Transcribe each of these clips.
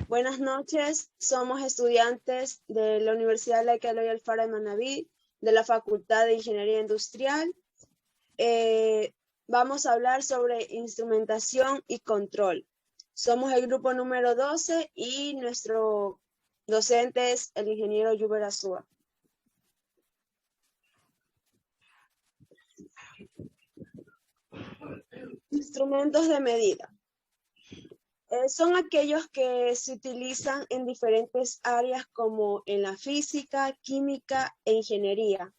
Buenas noches, somos estudiantes de la Universidad Laica Eloy Alfaro de Manabí, de la Facultad de Ingeniería Industrial. Vamos a hablar sobre instrumentación y control. Somos el grupo número 12 y nuestro docente es el ingeniero Yuber Azúa. Instrumentos de medida. Son aquellos que se utilizan en diferentes áreas como en la física, química e ingeniería.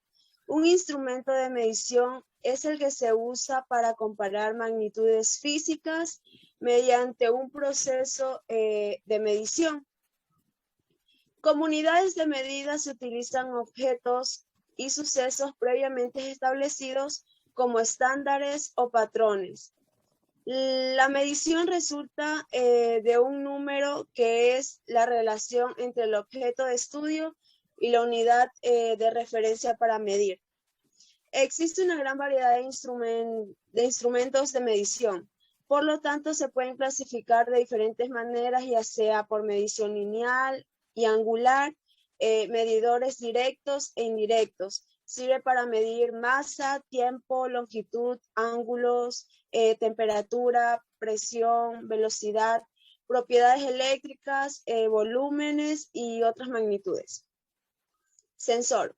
Un instrumento de medición es el que se usa para comparar magnitudes físicas mediante un proceso de medición. Como unidades de medida se utilizan objetos y sucesos previamente establecidos como estándares o patrones. La medición resulta de un número que es la relación entre el objeto de estudio y la unidad de referencia para medir. Existe una gran variedad de instrumentos de medición. Por lo tanto, se pueden clasificar de diferentes maneras, ya sea por medición lineal y angular, medidores directos e indirectos. Sirve para medir masa, tiempo, longitud, ángulos, temperatura, presión, velocidad, propiedades eléctricas, volúmenes y otras magnitudes. Sensor.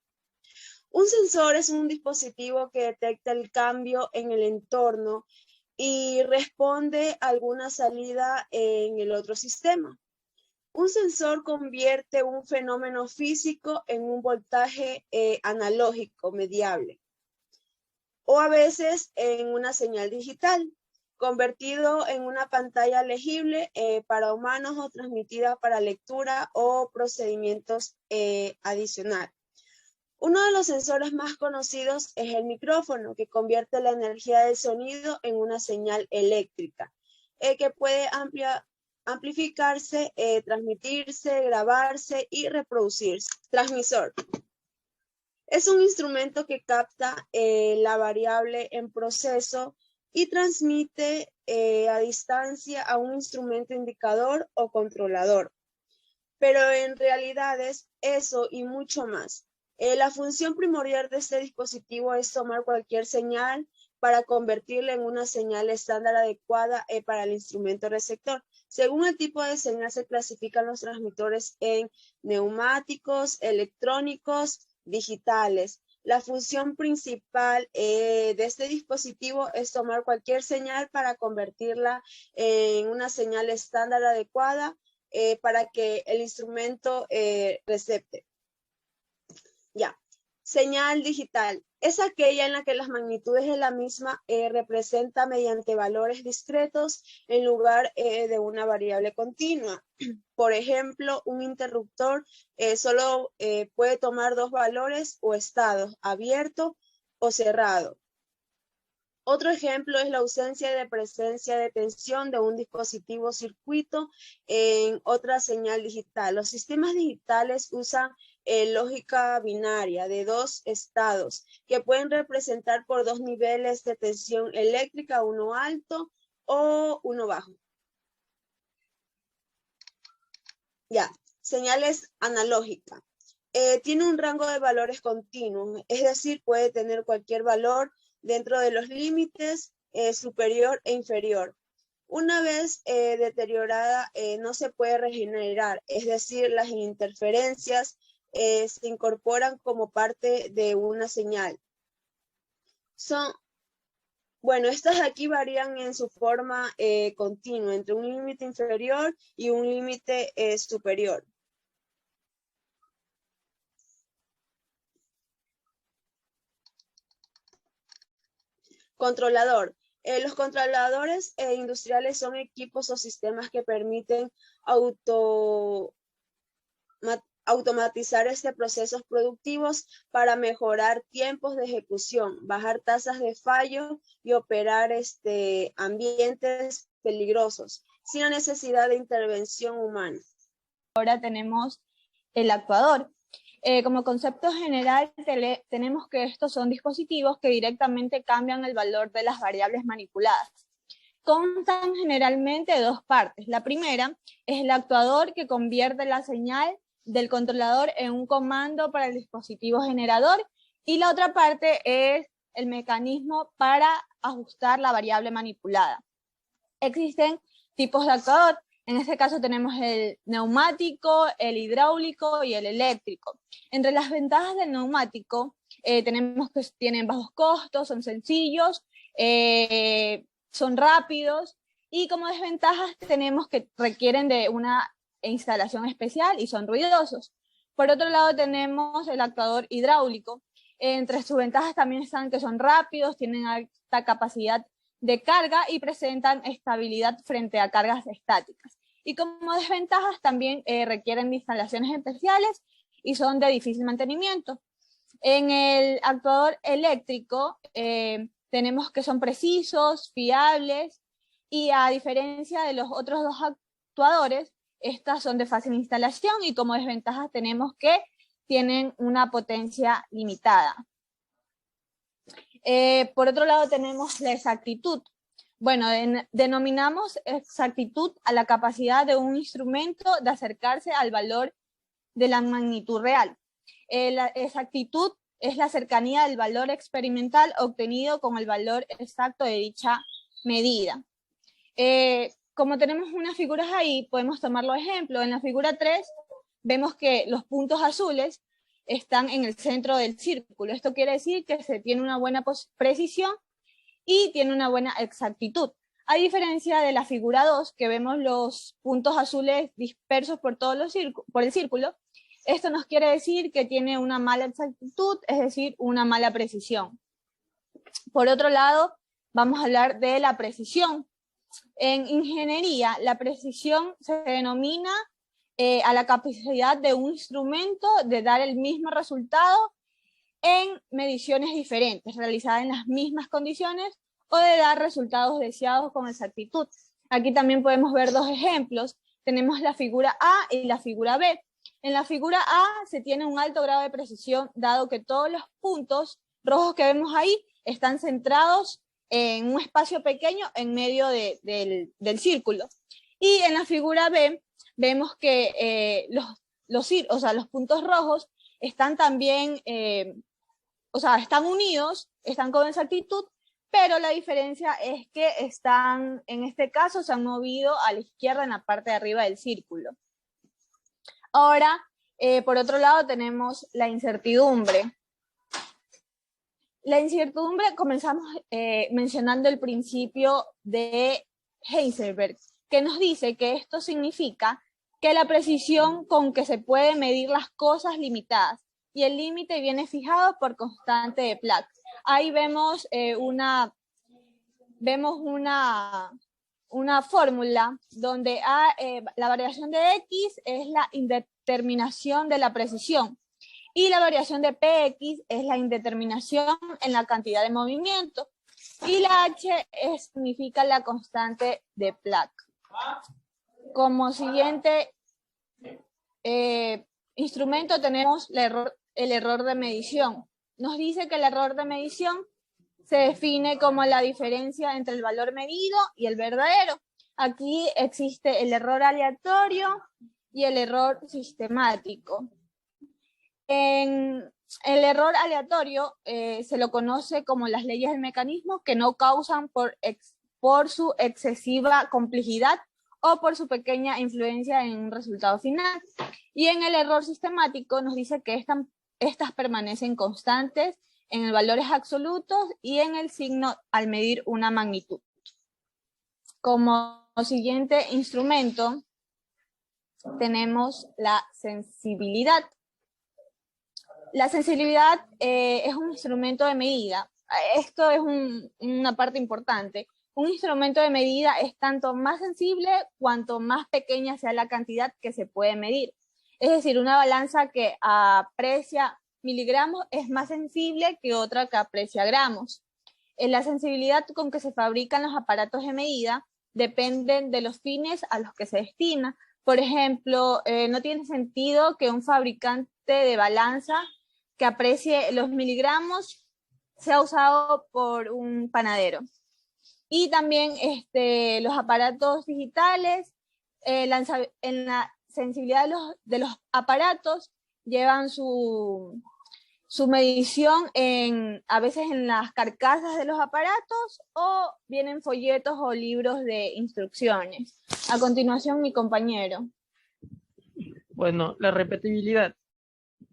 Un sensor es un dispositivo que detecta el cambio en el entorno y responde a alguna salida en el otro sistema. Un sensor convierte un fenómeno físico en un voltaje analógico mediable, o a veces en una señal digital, convertido en una pantalla legible para humanos o transmitida para lectura o procedimientos adicionales. Uno de los sensores más conocidos es el micrófono, que convierte la energía del sonido en una señal eléctrica, que puede amplificarse, transmitirse, grabarse y reproducirse. Transmisor. Es un instrumento que capta la variable en proceso y transmite a distancia a un instrumento indicador o controlador. Pero en realidad es eso y mucho más. La función primordial de este dispositivo es tomar cualquier señal para convertirla en una señal estándar adecuada para el instrumento receptor. Según el tipo de señal se clasifican los transmisores en neumáticos, electrónicos, digitales. La función principal de este dispositivo es tomar cualquier señal para convertirla en una señal estándar adecuada para que el instrumento recepte. Ya. Señal digital. Es aquella en la que las magnitudes de la misma representa mediante valores discretos en lugar de una variable continua. Por ejemplo, un interruptor solo puede tomar dos valores o estados, abierto o cerrado. Otro ejemplo es la ausencia de presencia de tensión de un dispositivo circuito en otra señal digital. Los sistemas digitales usan lógica binaria de dos estados que pueden representar por dos niveles de tensión eléctrica, uno alto o uno bajo. Ya, señales analógicas. Tiene un rango de valores continuos, es decir, puede tener cualquier valor dentro de los límites superior e inferior. Una vez deteriorada, no se puede regenerar, es decir, las interferencias se incorporan como parte de una señal. Bueno, estas aquí varían en su forma continua, entre un límite inferior y un límite superior. Controlador. Los controladores industriales son equipos o sistemas que permiten automatizar procesos productivos para mejorar tiempos de ejecución, bajar tasas de fallo y operar ambientes peligrosos sin la necesidad de intervención humana. Ahora tenemos el actuador. Como concepto general tenemos que estos son dispositivos que directamente cambian el valor de las variables manipuladas. constan generalmente de dos partes. La primera es el actuador, que convierte la señal del controlador en un comando para el dispositivo generador, y la otra parte es el mecanismo para ajustar la variable manipulada. Existen tipos de actuador. En este caso tenemos el neumático, el hidráulico y el eléctrico. Entre las ventajas del neumático, tenemos que tienen bajos costos, son sencillos, son rápidos, y como desventajas tenemos que requieren de una instalación especial y son ruidosos. Por otro lado tenemos el actuador hidráulico. Entre sus ventajas también están que son rápidos, tienen alta capacidad de carga y presentan estabilidad frente a cargas estáticas. Y como desventajas también requieren de instalaciones especiales y son de difícil mantenimiento. En el actuador eléctrico tenemos que son precisos, fiables, y a diferencia de los otros dos actuadores, estas son de fácil instalación, y como desventajas tenemos que tienen una potencia limitada. Por otro lado tenemos la exactitud. Bueno, denominamos exactitud a la capacidad de un instrumento de acercarse al valor de la magnitud real. La exactitud es la cercanía del valor experimental obtenido con el valor exacto de dicha medida. Como tenemos unas figuras ahí, podemos tomar los ejemplos. En la figura 3 vemos que los puntos azules están en el centro del círculo. Esto quiere decir que se tiene una buena precisión y tiene una buena exactitud. A diferencia de la figura 2, que vemos los puntos azules dispersos por el círculo, esto nos quiere decir que tiene una mala exactitud, es decir, una mala precisión. Por otro lado, vamos a hablar de la precisión. En ingeniería, la precisión se denomina a la capacidad de un instrumento de dar el mismo resultado en mediciones diferentes, realizadas en las mismas condiciones, o de dar resultados deseados con exactitud. Aquí también podemos ver dos ejemplos. Tenemos la figura A y la figura B. En la figura A se tiene un alto grado de precisión, dado que todos los puntos rojos que vemos ahí están centrados en un espacio pequeño en medio del círculo. Y en la figura B vemos que los puntos rojos están también, están unidos, están con exactitud, pero la diferencia es que en este caso se han movido a la izquierda en la parte de arriba del círculo. Ahora, por otro lado, tenemos la incertidumbre. La incertidumbre comenzamos mencionando el principio de Heisenberg, que nos dice que esto significa que la precisión con que se puede medir las cosas limitadas, y el límite viene fijado por constante de Planck. Ahí vemos una fórmula donde la variación de X es la indeterminación de la precisión, y la variación de Px es la indeterminación en la cantidad de movimiento, y la H significa la constante de Planck. Como siguiente instrumento tenemos el error de medición. Nos dice que el error de medición se define como la diferencia entre el valor medido y el verdadero. Aquí existe el error aleatorio y el error sistemático. En el error aleatorio se lo conoce como las leyes del mecanismo, que no causan por su excesiva complejidad o por su pequeña influencia en un resultado final. Y en el error sistemático nos dice que estas permanecen constantes en valores absolutos y en el signo al medir una magnitud. Como siguiente instrumento tenemos la sensibilidad. La sensibilidad es un instrumento de medida. Esto es una parte importante. Un instrumento de medida es tanto más sensible cuanto más pequeña sea la cantidad que se puede medir. Es decir, una balanza que aprecia miligramos es más sensible que otra que aprecia gramos. La sensibilidad con que se fabrican los aparatos de medida dependen de los fines a los que se destina. Por ejemplo, no tiene sentido que un fabricante de balanza que aprecie los miligramos sea usado por un panadero. Y también los aparatos digitales, en la sensibilidad de los aparatos llevan su medición a veces en las carcasas de los aparatos, o vienen folletos o libros de instrucciones. A continuación, mi compañero. Bueno, la repetibilidad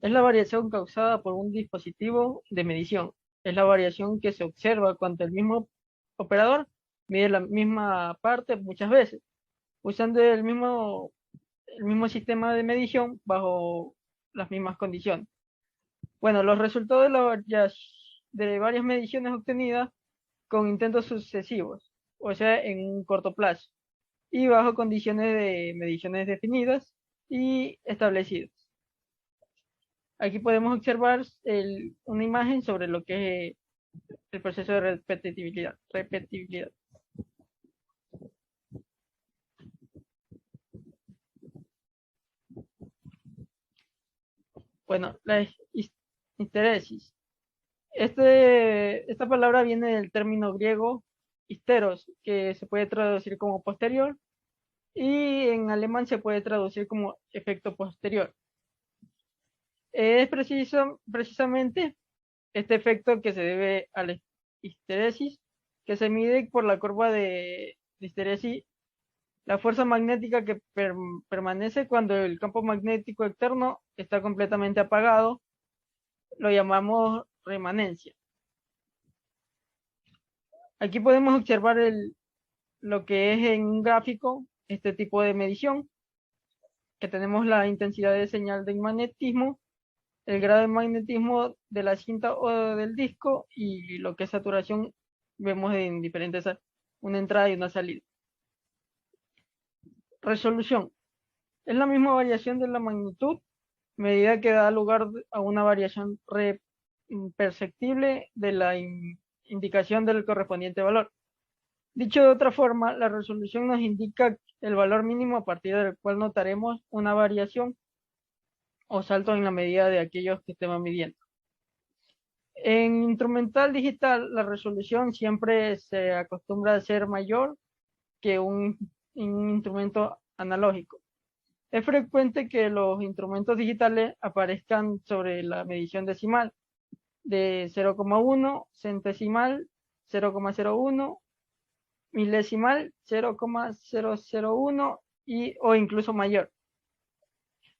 es la variación causada por un dispositivo de medición. Es la variación que se observa cuando el mismo operador mide la misma parte muchas veces, usando el mismo sistema de medición bajo las mismas condiciones. Bueno, los resultados de varias mediciones obtenidas con intentos sucesivos, o sea, en un corto plazo, y bajo condiciones de mediciones definidas y establecidas. Aquí podemos observar una imagen sobre lo que es el proceso de repetibilidad. Bueno, la histeresis. Esta palabra viene del término griego histeros, que se puede traducir como posterior, y en alemán se puede traducir como efecto posterior. Es precisamente este efecto que se debe a la histeresis, que se mide por la curva de histeresis, la fuerza magnética que permanece cuando el campo magnético externo está completamente apagado, lo llamamos remanencia. Aquí podemos observar lo que es en un gráfico este tipo de medición, que tenemos la intensidad de señal de magnetismo, el grado de magnetismo de la cinta o del disco, y lo que es saturación vemos en diferentes, una entrada y una salida. Resolución. Es la misma variación de la magnitud, medida que da lugar a una variación perceptible de la indicación del correspondiente valor. Dicho de otra forma, la resolución nos indica el valor mínimo a partir del cual notaremos una variación o salto en la medida de aquellos que estemos midiendo. En instrumental digital, la resolución siempre se acostumbra a ser mayor que un instrumento analógico. Es frecuente que los instrumentos digitales aparezcan sobre la medición decimal de 0,1, centesimal 0,01, milesimal 0,001 o incluso mayor.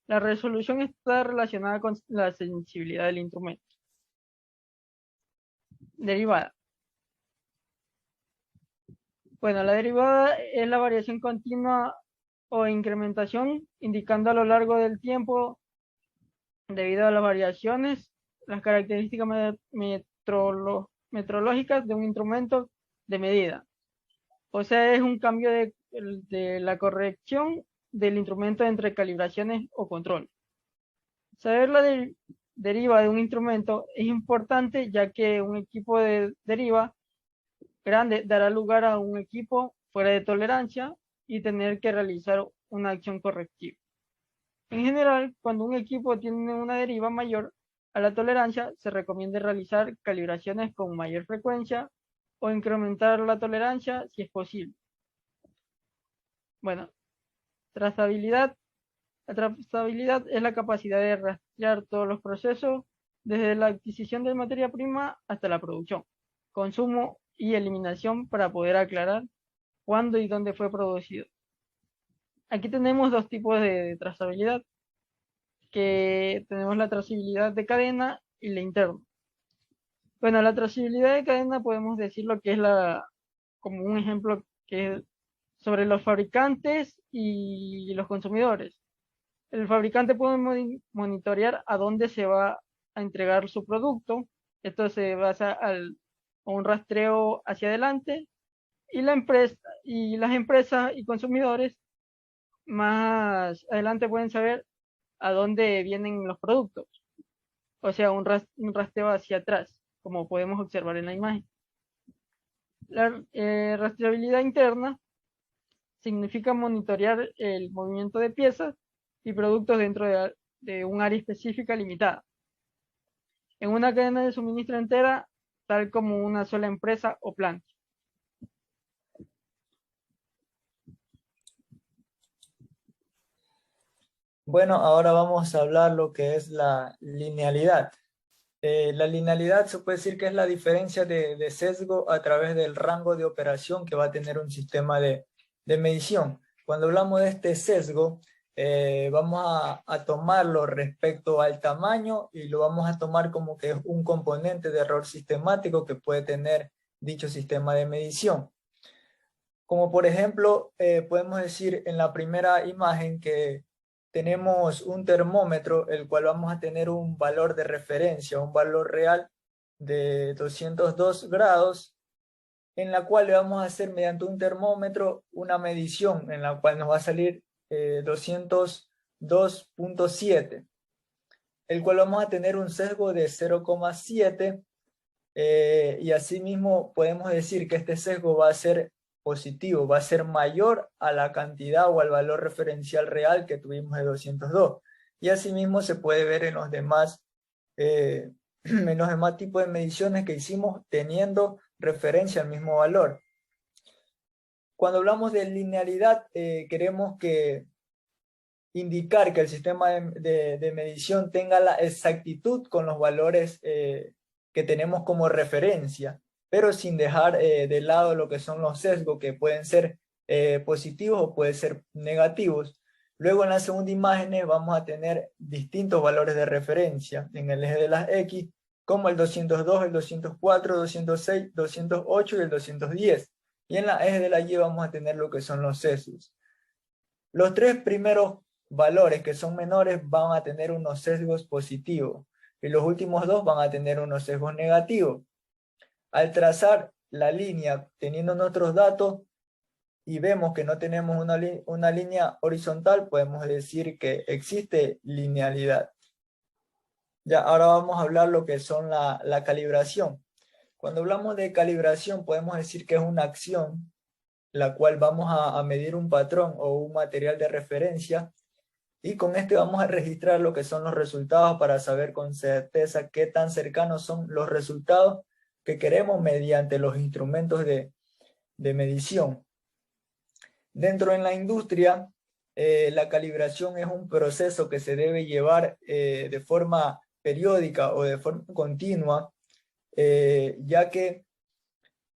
La resolución está relacionada con la sensibilidad del instrumento. Derivada. Bueno, la derivada es la variación continua o incrementación, indicando a lo largo del tiempo, debido a las variaciones, las características metrológicas de un instrumento de medida. O sea, es un cambio de la corrección del instrumento entre calibraciones o control. Saber la deriva de un instrumento es importante, ya que un equipo de deriva grande dará lugar a un equipo fuera de tolerancia y tener que realizar una acción correctiva. En general, cuando un equipo tiene una deriva mayor a la tolerancia, se recomienda realizar calibraciones con mayor frecuencia o incrementar la tolerancia si es posible. Bueno, trazabilidad. La trazabilidad es la capacidad de rastrear todos los procesos desde la adquisición de materia prima hasta la producción, consumo y eliminación, para poder aclarar cuándo y dónde fue producido. Aquí tenemos dos tipos de trazabilidad, que tenemos la trazabilidad de cadena y la interna. Bueno, la trazabilidad de cadena podemos decir lo que es como un ejemplo que es sobre los fabricantes y los consumidores. El fabricante puede monitorear a dónde se va a entregar su producto. Esto se basa a un rastreo hacia adelante, y las empresas y consumidores más adelante pueden saber a dónde vienen los productos. O sea, un rastreo hacia atrás, como podemos observar en la imagen. La rastreabilidad interna significa monitorear el movimiento de piezas y productos dentro de un área específica limitada, en una cadena de suministro entera, tal como una sola empresa o planta. Bueno, ahora vamos a hablar lo que es la linealidad. La linealidad se puede decir que es la diferencia de sesgo a través del rango de operación que va a tener un sistema de medición. Cuando hablamos de este sesgo, vamos a tomarlo respecto al tamaño y lo vamos a tomar como que es un componente de error sistemático que puede tener dicho sistema de medición. Como por ejemplo, podemos decir en la primera imagen que tenemos un termómetro, el cual vamos a tener un valor de referencia, un valor real de 202 grados, en la cual le vamos a hacer mediante un termómetro una medición, en la cual nos va a salir 202.7, el cual vamos a tener un sesgo de 0,7, y asimismo podemos decir que este sesgo va a ser positivo, va a ser mayor a la cantidad o al valor referencial real que tuvimos de 202. Y asimismo se puede ver en los demás, en los demás tipos de mediciones que hicimos teniendo referencia al mismo valor. Cuando hablamos de linealidad, queremos indicar que el sistema de medición tenga la exactitud con los valores que tenemos como referencia, pero sin dejar de lado lo que son los sesgos, que pueden ser positivos o pueden ser negativos. Luego en la segunda imagen vamos a tener distintos valores de referencia en el eje de las X, como el 202, el 204, 206, 208 y el 210. Y en la eje de la Y vamos a tener lo que son los sesgos. Los tres primeros valores que son menores van a tener unos sesgos positivos y los últimos dos van a tener unos sesgos negativos. Al trazar la línea teniendo nuestros datos y vemos que no tenemos una línea horizontal, podemos decir que existe linealidad. Ya, ahora vamos a hablar lo que son la calibración. Cuando hablamos de calibración podemos decir que es una acción la cual vamos a medir un patrón o un material de referencia, y con este vamos a registrar lo que son los resultados para saber con certeza qué tan cercanos son los resultados que queremos mediante los instrumentos de medición. Dentro de la industria, la calibración es un proceso que se debe llevar de forma periódica o de forma continua, ya que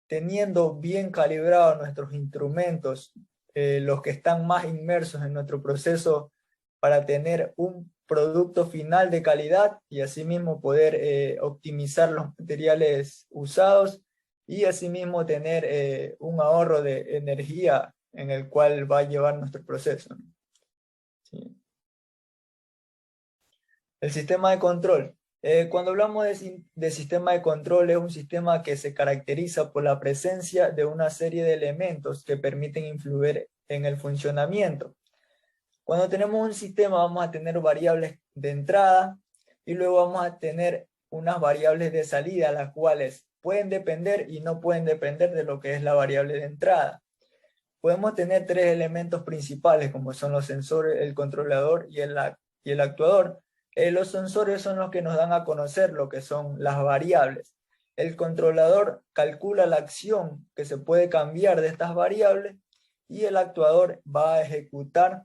teniendo bien calibrados nuestros instrumentos, los que están más inmersos en nuestro proceso para tener un producto final de calidad y asimismo poder optimizar los materiales usados y asimismo tener un ahorro de energía en el cual va a llevar nuestro proceso. ¿Sí? El sistema de control. Cuando hablamos de sistema de control, es un sistema que se caracteriza por la presencia de una serie de elementos que permiten influir en el funcionamiento. Cuando tenemos un sistema vamos a tener variables de entrada y luego vamos a tener unas variables de salida, las cuales pueden depender y no pueden depender de lo que es la variable de entrada. Podemos tener tres elementos principales como son los sensores, el controlador y el actuador. Los sensores son los que nos dan a conocer lo que son las variables. El controlador calcula la acción que se puede cambiar de estas variables y el actuador va a ejecutar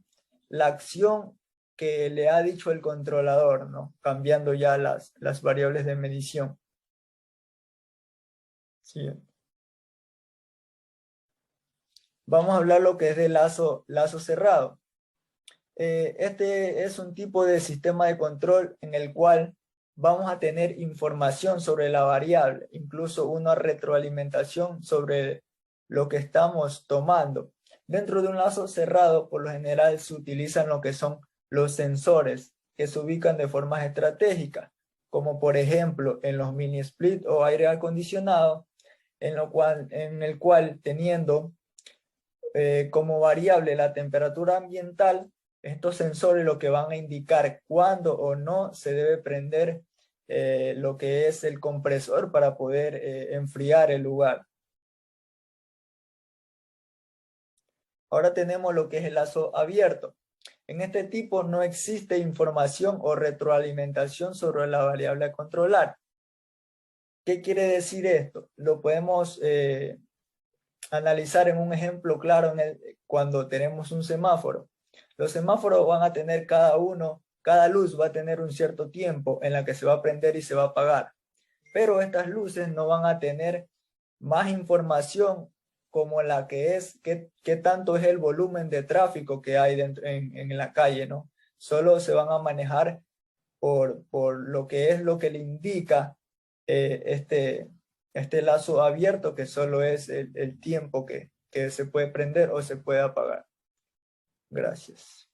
la acción que le ha dicho el controlador, ¿no? Cambiando ya las variables de medición. Siguiente. Vamos a hablar lo que es de lazo cerrado. Este es un tipo de sistema de control en el cual vamos a tener información sobre la variable, incluso una retroalimentación sobre lo que estamos tomando. Dentro de un lazo cerrado, por lo general se utilizan lo que son los sensores, que se ubican de formas estratégicas, como por ejemplo en los mini split o aire acondicionado, en el cual teniendo como variable la temperatura ambiental, estos sensores lo que van a indicar cuándo o no se debe prender lo que es el compresor para poder enfriar el lugar. Ahora tenemos lo que es el lazo abierto. En este tipo no existe información o retroalimentación sobre la variable a controlar. ¿Qué quiere decir esto? Lo podemos analizar en un ejemplo claro cuando tenemos un semáforo. Los semáforos van a tener cada luz va a tener un cierto tiempo en la que se va a prender y se va a apagar. Pero estas luces no van a tener más información como la que es, qué tanto es el volumen de tráfico que hay dentro, en la calle, ¿no? Solo se van a manejar por lo que es lo que le indica este lazo abierto, que solo es el tiempo que se puede prender o se puede apagar. Gracias.